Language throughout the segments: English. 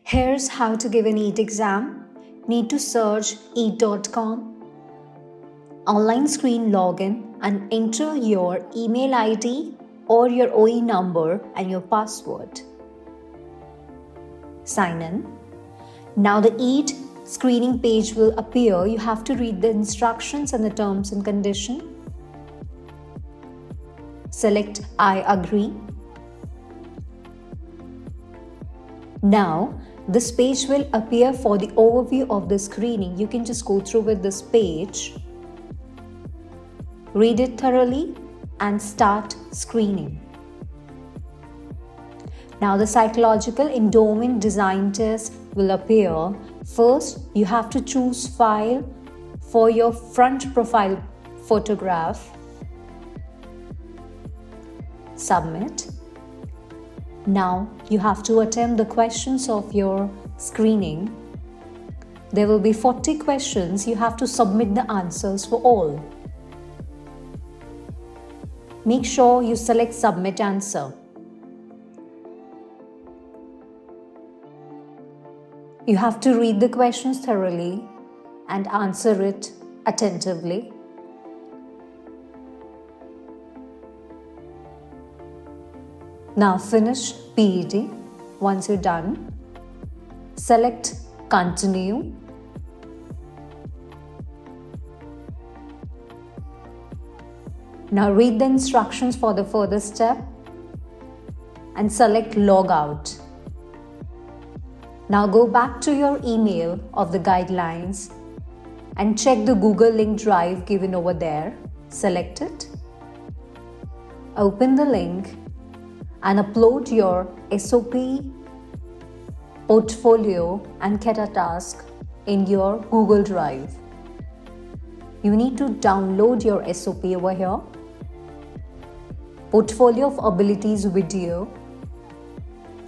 Here's how to give an AIEED exam. Need to search AIEED.com. Online screen login and enter your email ID or your OE number and your password. Sign in. Now the AIEED screening page will appear. You have to read the instructions and the terms and conditions. Select I agree. Now this page will appear for the overview of the screening. You can just go through with this page, read it thoroughly and start screening. Now the psychological endowment design test will appear. First, you have to choose file for your front profile photograph. Submit. Now you have to attempt the questions of your screening. There will be 40 questions. You have to submit the answers for all. Make sure you select Submit Answer. You have to read the questions thoroughly and answer it attentively. Now finish PED. Once you're done, select Continue. Now read the instructions for the further step and select Log Out. Now go back to your email of the guidelines and check the Google link drive given over there. Select it. Open the link and upload your SOP, portfolio and Keta task in your Google Drive. You need to download your SOP over here, portfolio of abilities video.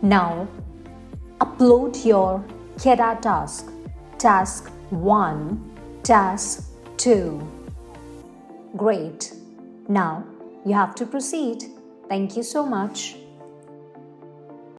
Now upload your Keta task, task 1, task 2. Great. Now you have to proceed. Thank you so much.